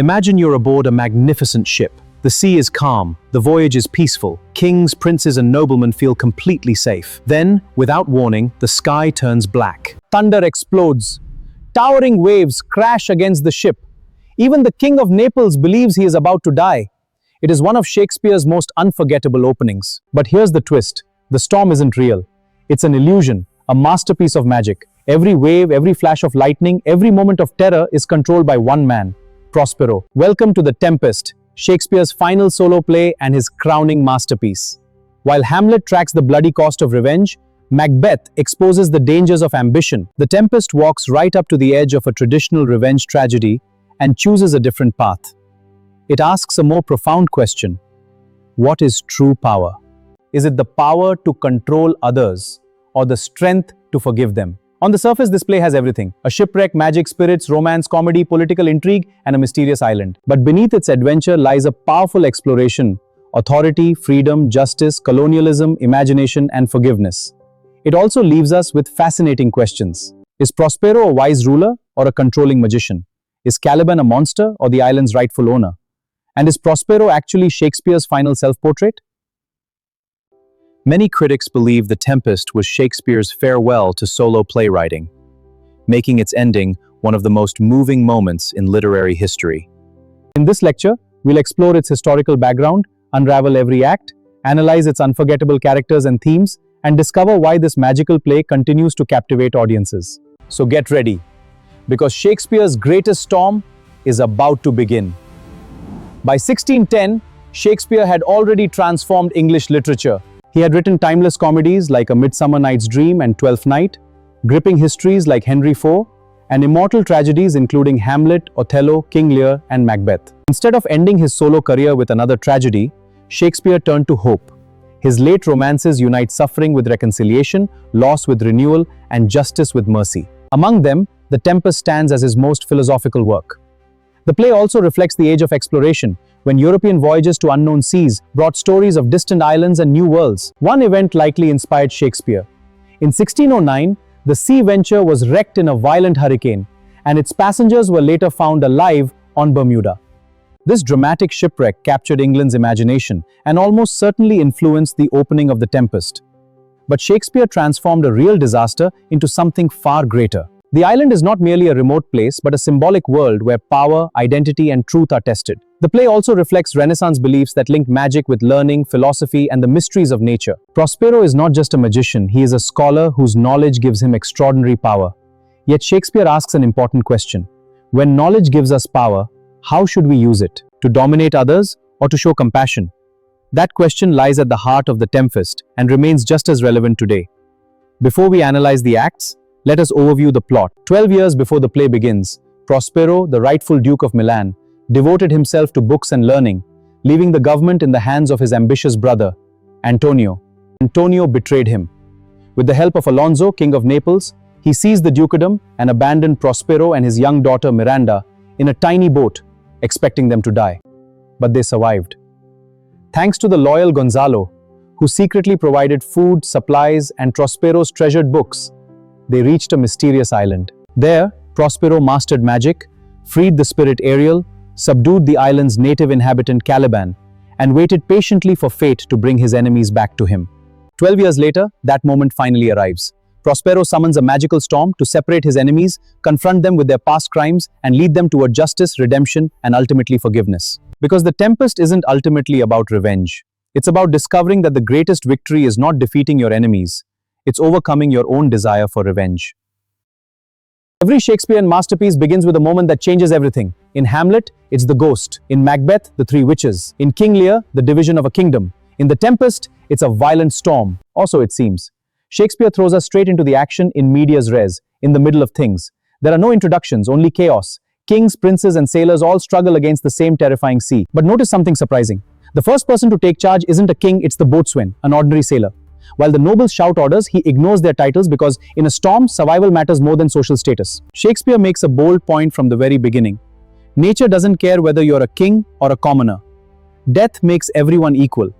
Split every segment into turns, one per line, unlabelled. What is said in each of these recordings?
Imagine you're aboard a magnificent ship. The sea is calm, the voyage is peaceful. Kings, princes, and noblemen feel completely safe. Then, without warning, the sky turns black. Thunder explodes. Towering waves crash against the ship. Even the King of Naples believes he is about to die. It is one of Shakespeare's most unforgettable openings. But here's the twist. The storm isn't real. It's an illusion, a masterpiece of magic. Every wave, every flash of lightning, every moment of terror is controlled by one man, Prospero. Welcome to The Tempest, Shakespeare's final solo play and his crowning masterpiece. While Hamlet tracks the bloody cost of revenge, Macbeth exposes the dangers of ambition. The Tempest walks right up to the edge of a traditional revenge tragedy and chooses a different path. It asks a more profound question. What is true power? Is it the power to control others or the strength to forgive them? On the surface, this play has everything. A shipwreck, magic, spirits, romance, comedy, political intrigue, and a mysterious island. But beneath its adventure lies a powerful exploration: authority, freedom, justice, colonialism, imagination, and forgiveness. It also leaves us with fascinating questions. Is Prospero a wise ruler or a controlling magician? Is Caliban a monster or the island's rightful owner? And is Prospero actually Shakespeare's final self-portrait? Many critics believe The Tempest was Shakespeare's farewell to solo playwriting, making its ending one of the most moving moments in literary history. In this lecture, we'll explore its historical background, unravel every act, analyze its unforgettable characters and themes, and discover why this magical play continues to captivate audiences. So get ready, because Shakespeare's greatest storm is about to begin. By 1610, Shakespeare had already transformed English literature. He had written timeless comedies like A Midsummer Night's Dream and Twelfth Night, gripping histories like Henry IV, and immortal tragedies including Hamlet, Othello, King Lear, and Macbeth. Instead of ending his solo career with another tragedy, Shakespeare turned to hope. His late romances unite suffering with reconciliation, loss with renewal, and justice with mercy. Among them, The Tempest stands as his most philosophical work. The play also reflects the age of exploration, when European voyages to unknown seas brought stories of distant islands and new worlds. One event likely inspired Shakespeare. In 1609, the Sea Venture was wrecked in a violent hurricane, and its passengers were later found alive on Bermuda. This dramatic shipwreck captured England's imagination and almost certainly influenced the opening of The Tempest. But Shakespeare transformed a real disaster into something far greater. The island is not merely a remote place, but a symbolic world where power, identity, and truth are tested. The play also reflects Renaissance beliefs that link magic with learning, philosophy, and the mysteries of nature. Prospero is not just a magician, he is a scholar whose knowledge gives him extraordinary power. Yet Shakespeare asks an important question. When knowledge gives us power, how should we use it? To dominate others or to show compassion? That question lies at the heart of The Tempest and remains just as relevant today. Before we analyze the acts, let us overview the plot. 12 years before the play begins, Prospero, the rightful Duke of Milan, devoted himself to books and learning, leaving the government in the hands of his ambitious brother, Antonio. Antonio betrayed him. With the help of Alonso, King of Naples, he seized the dukedom and abandoned Prospero and his young daughter Miranda in a tiny boat, expecting them to die. But they survived. Thanks to the loyal Gonzalo, who secretly provided food, supplies, and Prospero's treasured books, they reached a mysterious island. There, Prospero mastered magic, freed the spirit Ariel, subdued the island's native inhabitant Caliban, and waited patiently for fate to bring his enemies back to him. 12 years later, that moment finally arrives. Prospero summons a magical storm to separate his enemies, confront them with their past crimes, and lead them toward justice, redemption, and ultimately forgiveness. Because The Tempest isn't ultimately about revenge. It's about discovering that the greatest victory is not defeating your enemies. It's overcoming your own desire for revenge. Every Shakespearean masterpiece begins with a moment that changes everything. In Hamlet, it's the ghost. In Macbeth, the three witches. In King Lear, the division of a kingdom. In The Tempest, it's a violent storm. Also, it seems. Shakespeare throws us straight into the action in medias res, in the middle of things. There are no introductions, only chaos. Kings, princes, and sailors all struggle against the same terrifying sea. But notice something surprising. The first person to take charge isn't a king, it's the boatswain, an ordinary sailor. While the nobles shout orders, he ignores their titles because in a storm, survival matters more than social status. Shakespeare makes a bold point from the very beginning. Nature doesn't care whether you're a king or a commoner. Death makes everyone equal.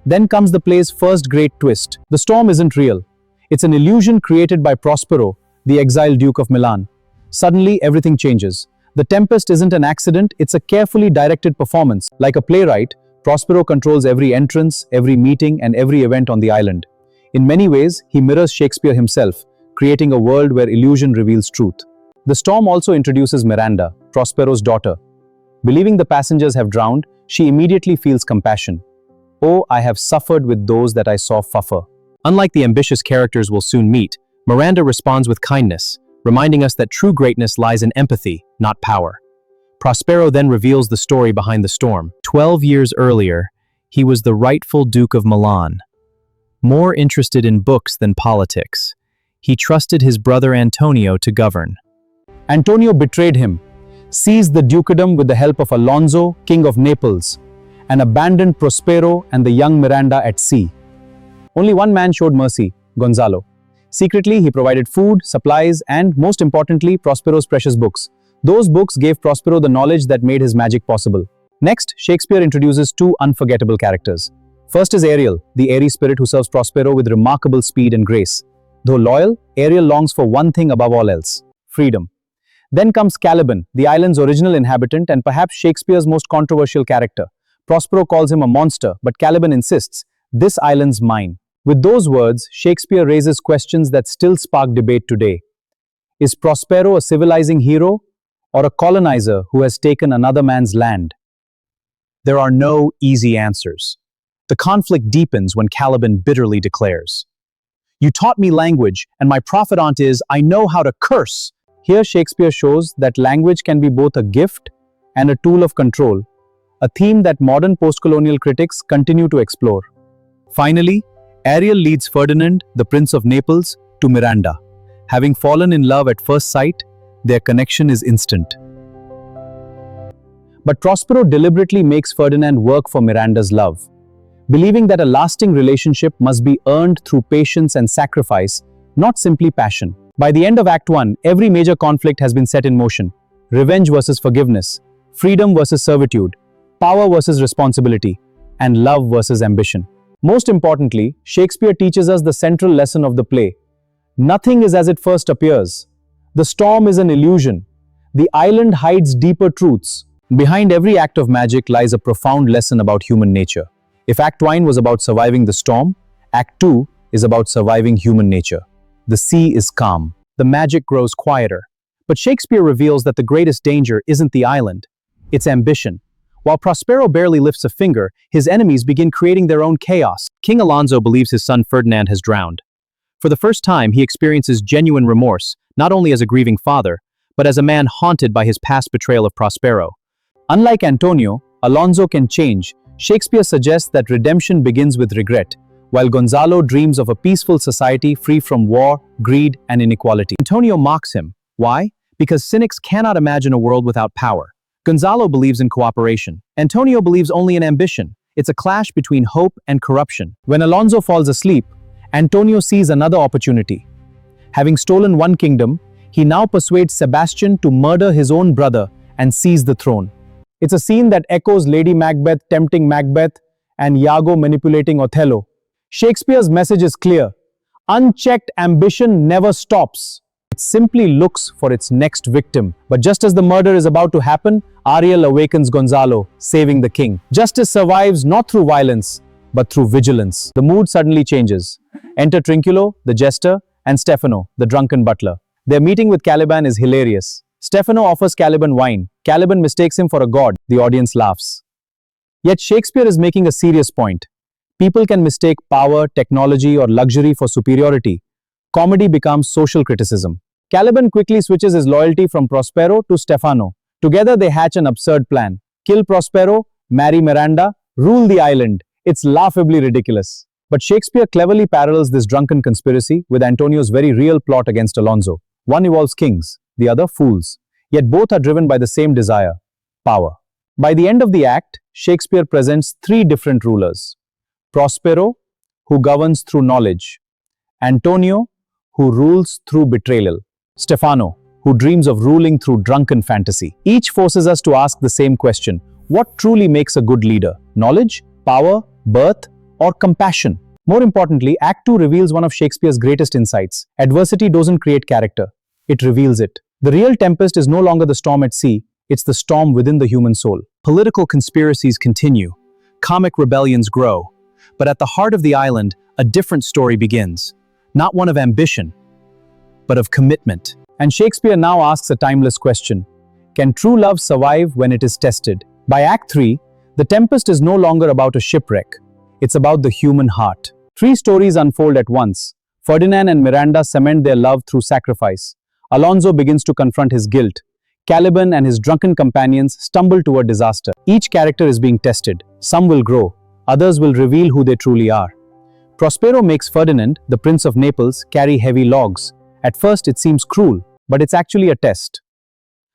Then comes the play's first great twist. The storm isn't real. It's an illusion created by Prospero, the exiled Duke of Milan. Suddenly, everything changes. The Tempest isn't an accident, it's a carefully directed performance. Like a playwright, Prospero controls every entrance, every meeting, and every event on the island. In many ways, he mirrors Shakespeare himself, creating a world where illusion reveals truth. The storm also introduces Miranda, Prospero's daughter. Believing the passengers have drowned, she immediately feels compassion. "Oh, I have suffered with those that I saw suffer." Unlike the ambitious characters we'll soon meet, Miranda responds with kindness, reminding us that true greatness lies in empathy, not power. Prospero then reveals the story behind the storm. 12 years earlier, he was the rightful Duke of Milan. More interested in books than politics, he trusted his brother Antonio to govern. Antonio betrayed him, seized the dukedom with the help of Alonso, king of Naples, and abandoned Prospero and the young Miranda at sea. Only one man showed mercy, Gonzalo. Secretly, he provided food, supplies, and, most importantly, Prospero's precious books. Those books gave Prospero the knowledge that made his magic possible. Next, Shakespeare introduces two unforgettable characters. First is Ariel, the airy spirit who serves Prospero with remarkable speed and grace. Though loyal, Ariel longs for one thing above all else: freedom. Then comes Caliban, the island's original inhabitant and perhaps Shakespeare's most controversial character. Prospero calls him a monster, but Caliban insists, "This island's mine." With those words, Shakespeare raises questions that still spark debate today. Is Prospero a civilizing hero or a colonizer who has taken another man's land? There are no easy answers. The conflict deepens when Caliban bitterly declares, "You taught me language, and my profidant is, I know how to curse." Here Shakespeare shows that language can be both a gift and a tool of control, a theme that modern post-colonial critics continue to explore. Finally, Ariel leads Ferdinand, the Prince of Naples, to Miranda. Having fallen in love at first sight, their connection is instant. But Prospero deliberately makes Ferdinand work for Miranda's love, believing that a lasting relationship must be earned through patience and sacrifice, not simply passion. By the end of Act 1, every major conflict has been set in motion. Revenge versus forgiveness, freedom versus servitude, power versus responsibility, and love versus ambition. Most importantly, Shakespeare teaches us the central lesson of the play. Nothing is as it first appears. The storm is an illusion. The island hides deeper truths. Behind every act of magic lies a profound lesson about human nature. If Act 1 was about surviving the storm, Act 2 is about surviving human nature. The sea is calm. The magic grows quieter. But Shakespeare reveals that the greatest danger isn't the island, it's ambition. While Prospero barely lifts a finger, his enemies begin creating their own chaos. King Alonso believes his son Ferdinand has drowned. For the first time, he experiences genuine remorse, not only as a grieving father, but as a man haunted by his past betrayal of Prospero. Unlike Antonio, Alonso can change. Shakespeare suggests that redemption begins with regret, while Gonzalo dreams of a peaceful society free from war, greed, and inequality. Antonio mocks him. Why? Because cynics cannot imagine a world without power. Gonzalo believes in cooperation. Antonio believes only in ambition. It's a clash between hope and corruption. When Alonso falls asleep, Antonio sees another opportunity. Having stolen one kingdom, he now persuades Sebastian to murder his own brother and seize the throne. It's a scene that echoes Lady Macbeth tempting Macbeth and Iago manipulating Othello. Shakespeare's message is clear. Unchecked ambition never stops. It simply looks for its next victim. But just as the murder is about to happen, Ariel awakens Gonzalo, saving the king. Justice survives not through violence, but through vigilance. The mood suddenly changes. Enter Trinculo, the jester, and Stephano, the drunken butler. Their meeting with Caliban is hilarious. Stephano offers Caliban wine. Caliban mistakes him for a god. The audience laughs. Yet Shakespeare is making a serious point. People can mistake power, technology, or luxury for superiority. Comedy becomes social criticism. Caliban quickly switches his loyalty from Prospero to Stephano. Together they hatch an absurd plan. Kill Prospero, marry Miranda, rule the island. It's laughably ridiculous. But Shakespeare cleverly parallels this drunken conspiracy with Antonio's very real plot against Alonso. One involves kings, the other fools. Yet both are driven by the same desire: power. By the end of the act, Shakespeare presents three different rulers. Prospero, who governs through knowledge. Antonio, who rules through betrayal. Stephano, who dreams of ruling through drunken fantasy. Each forces us to ask the same question: what truly makes a good leader? Knowledge, power, birth, or compassion? More importantly, Act 2 reveals one of Shakespeare's greatest insights. Adversity doesn't create character, it reveals it. The real tempest is no longer the storm at sea, It's the storm within the human soul. Political conspiracies continue. Comic rebellions grow. But at the heart of the island, a different story begins. Not one of ambition, but of commitment. And Shakespeare now asks a timeless question. Can true love survive when it is tested? By Act 3, The Tempest is no longer about a shipwreck. It's about the human heart. Three stories unfold at once. Ferdinand and Miranda cement their love through sacrifice. Alonso begins to confront his guilt. Caliban and his drunken companions stumble toward disaster. Each character is being tested. Some will grow. Others will reveal who they truly are. Prospero makes Ferdinand, the Prince of Naples, carry heavy logs. At first it seems cruel, but it's actually a test.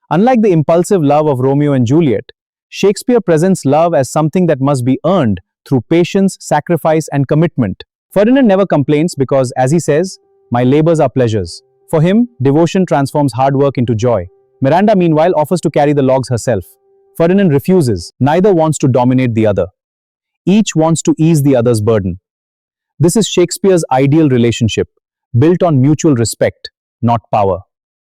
Unlike the impulsive love of Romeo and Juliet, Shakespeare presents love as something that must be earned through patience, sacrifice, and commitment. Ferdinand never complains because, as he says, "My labors are pleasures." For him, devotion transforms hard work into joy. Miranda, meanwhile, offers to carry the logs herself. Ferdinand refuses. Neither wants to dominate the other. Each wants to ease the other's burden. This is Shakespeare's ideal relationship, built on mutual respect, not power.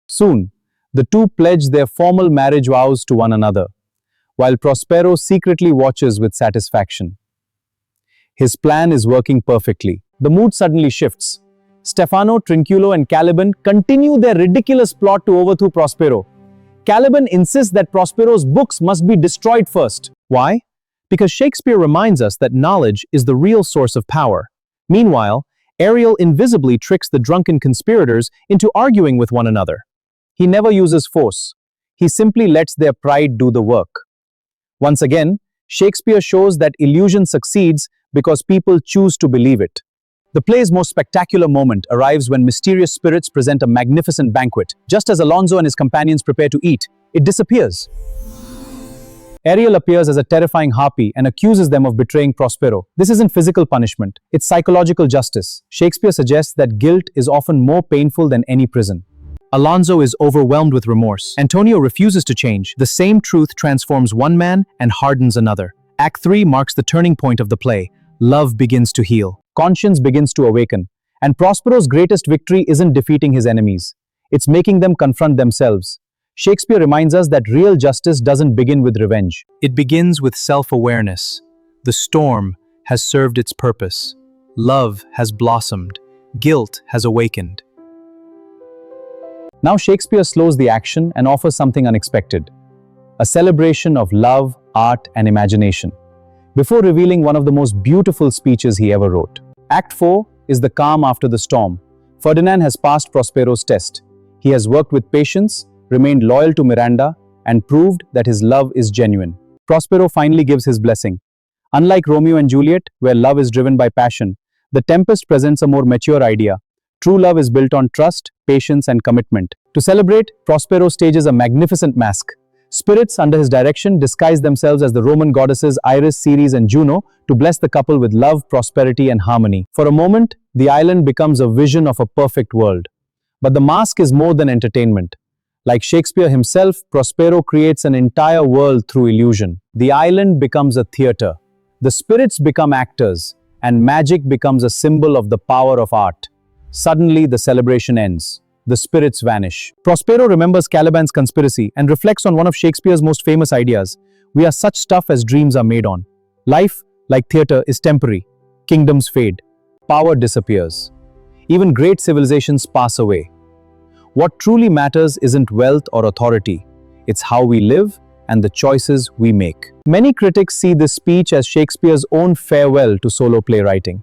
Soon, the two pledge their formal marriage vows to one another, while Prospero secretly watches with satisfaction. His plan is working perfectly. The mood suddenly shifts. Stephano, Trinculo, and Caliban continue their ridiculous plot to overthrow Prospero. Caliban insists that Prospero's books must be destroyed first. Why? Because Shakespeare reminds us that knowledge is the real source of power. Meanwhile, Ariel invisibly tricks the drunken conspirators into arguing with one another. He never uses force. He simply lets their pride do the work. Once again, Shakespeare shows that illusion succeeds because people choose to believe it. The play's most spectacular moment arrives when mysterious spirits present a magnificent banquet. Just as Alonso and his companions prepare to eat, it disappears. Ariel appears as a terrifying harpy and accuses them of betraying Prospero. This isn't physical punishment, it's psychological justice. Shakespeare suggests that guilt is often more painful than any prison. Alonso is overwhelmed with remorse. Antonio refuses to change. The same truth transforms one man and hardens another. Act 3 marks the turning point of the play. Love begins to heal. Conscience begins to awaken. And Prospero's greatest victory isn't defeating his enemies. It's making them confront themselves. Shakespeare reminds us that real justice doesn't begin with revenge. It begins with self-awareness. The storm has served its purpose. Love has blossomed. Guilt has awakened. Now Shakespeare slows the action and offers something unexpected. A celebration of love, art, and imagination, before revealing one of the most beautiful speeches he ever wrote. Act 4 is the calm after the storm. Ferdinand has passed Prospero's test. He has worked with patience, remained loyal to Miranda, and proved that his love is genuine. Prospero finally gives his blessing. Unlike Romeo and Juliet, where love is driven by passion, The Tempest presents a more mature idea. True love is built on trust, patience, and commitment. To celebrate, Prospero stages a magnificent masque. Spirits under his direction disguise themselves as the Roman goddesses Iris, Ceres, and Juno to bless the couple with love, prosperity, and harmony. For a moment, the island becomes a vision of a perfect world. But the masque is more than entertainment. Like Shakespeare himself, Prospero creates an entire world through illusion. The island becomes a theater. The spirits become actors, and magic becomes a symbol of the power of art. Suddenly, the celebration ends. The spirits vanish. Prospero remembers Caliban's conspiracy and reflects on one of Shakespeare's most famous ideas. We are such stuff as dreams are made on. Life, like theater, is temporary. Kingdoms fade. Power disappears. Even great civilizations pass away. What truly matters isn't wealth or authority. It's how we live and the choices we make. Many critics see this speech as Shakespeare's own farewell to solo playwriting.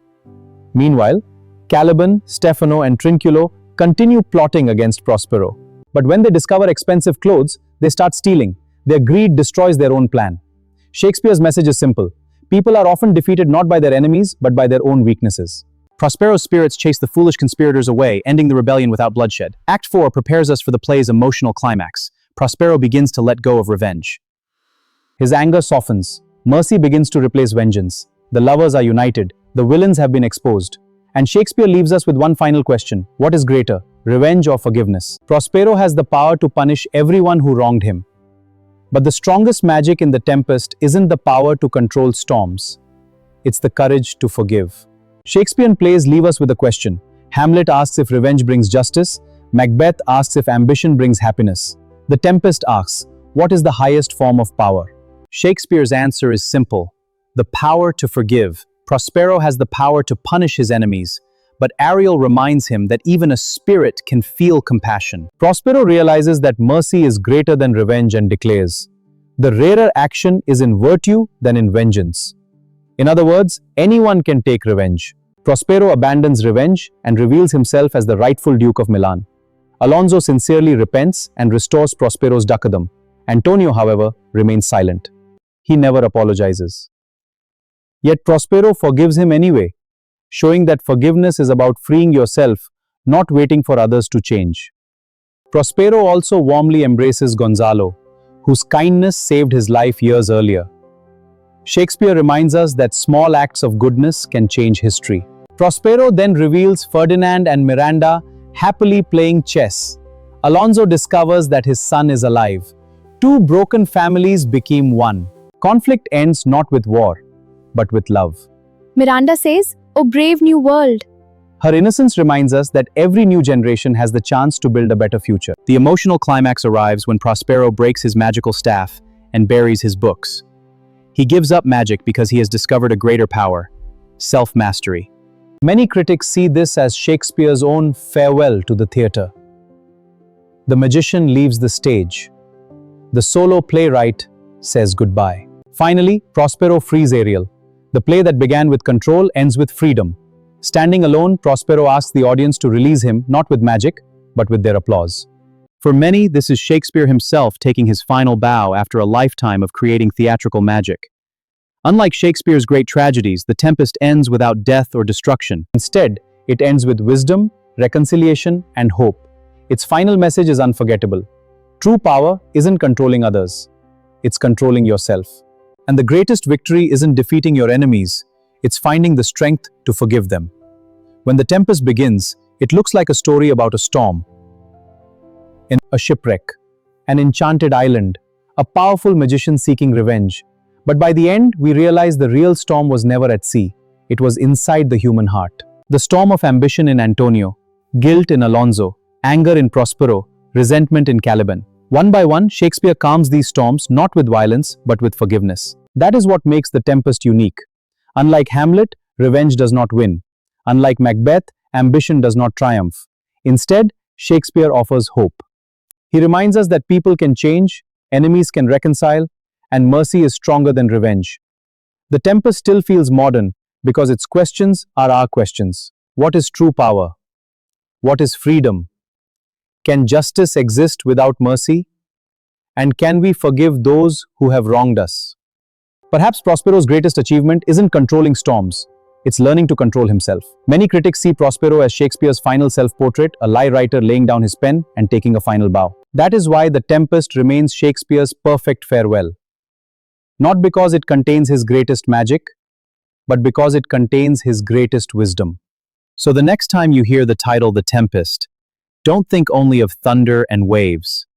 Meanwhile, Caliban, Stephano, and Trinculo continue plotting against Prospero. But when they discover expensive clothes, they start stealing. Their greed destroys their own plan. Shakespeare's message is simple. People are often defeated not by their enemies, but by their own weaknesses. Prospero's spirits chase the foolish conspirators away, ending the rebellion without bloodshed. Act 4 prepares us for the play's emotional climax. Prospero begins to let go of revenge. His anger softens. Mercy begins to replace vengeance. The lovers are united. The villains have been exposed. And Shakespeare leaves us with one final question. What is greater, revenge or forgiveness? Prospero has the power to punish everyone who wronged him. But the strongest magic in The Tempest isn't the power to control storms. It's the courage to forgive. Shakespearean plays leave us with a question. Hamlet asks if revenge brings justice. Macbeth asks if ambition brings happiness. The Tempest asks, What is the highest form of power? Shakespeare's answer is simple: the power to forgive. Prospero has the power to punish his enemies, but Ariel reminds him that even a spirit can feel compassion. Prospero realizes that mercy is greater than revenge and declares, "The rarer action is in virtue than in vengeance." In other words, anyone can take revenge. Prospero abandons revenge and reveals himself as the rightful Duke of Milan. Alonso sincerely repents and restores Prospero's dukedom. Antonio, however, remains silent. He never apologizes. Yet Prospero forgives him anyway, showing that forgiveness is about freeing yourself, not waiting for others to change. Prospero also warmly embraces Gonzalo, whose kindness saved his life years earlier. Shakespeare reminds us that small acts of goodness can change history. Prospero then reveals Ferdinand and Miranda happily playing chess. Alonso discovers that his son is alive. Two broken families became one. Conflict ends not with war, but with love.
Miranda says, "Oh brave new world."
Her innocence reminds us that every new generation has the chance to build a better future. The emotional climax arrives when Prospero breaks his magical staff and buries his books. He gives up magic because he has discovered a greater power: self-mastery. Many critics see this as Shakespeare's own farewell to the theatre. The magician leaves the stage. The solo playwright says goodbye. Finally, Prospero frees Ariel. The play that began with control ends with freedom. Standing alone, Prospero asks the audience to release him not with magic, but with their applause. For many, this is Shakespeare himself taking his final bow after a lifetime of creating theatrical magic. Unlike Shakespeare's great tragedies, The Tempest ends without death or destruction. Instead, it ends with wisdom, reconciliation, and hope. Its final message is unforgettable. True power isn't controlling others, it's controlling yourself. And the greatest victory isn't defeating your enemies, it's finding the strength to forgive them. When The Tempest begins, it looks like a story about a storm, in a shipwreck, an enchanted island, a powerful magician seeking revenge. But by the end, we realize the real storm was never at sea. It was inside the human heart. The storm of ambition in Antonio, guilt in Alonso, anger in Prospero, resentment in Caliban. One by one, Shakespeare calms these storms not with violence, but with forgiveness. That is what makes The Tempest unique. Unlike Hamlet, revenge does not win. Unlike Macbeth, ambition does not triumph. Instead, Shakespeare offers hope. He reminds us that people can change, enemies can reconcile, and mercy is stronger than revenge. The Tempest still feels modern because its questions are our questions. What is true power? What is freedom? Can justice exist without mercy? And can we forgive those who have wronged us? Perhaps Prospero's greatest achievement isn't controlling storms, it's learning to control himself. Many critics see Prospero as Shakespeare's final self-portrait, a lie writer laying down his pen and taking a final bow. That is why The Tempest remains Shakespeare's perfect farewell. Not because it contains his greatest magic, but because it contains his greatest wisdom. So the next time you hear the title The Tempest, don't think only of thunder and waves.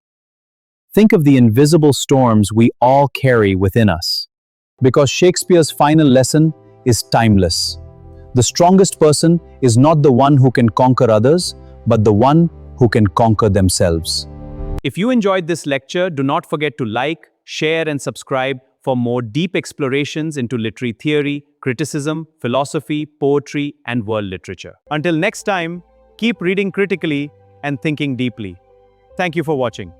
Think of the invisible storms we all carry within us. Because Shakespeare's final lesson is timeless. The strongest person is not the one who can conquer others, but the one who can conquer themselves. If you enjoyed this lecture, do not forget to like, share, and subscribe for more deep explorations into literary theory, criticism, philosophy, poetry, and world literature. Until next time, keep reading critically and thinking deeply. Thank you for watching.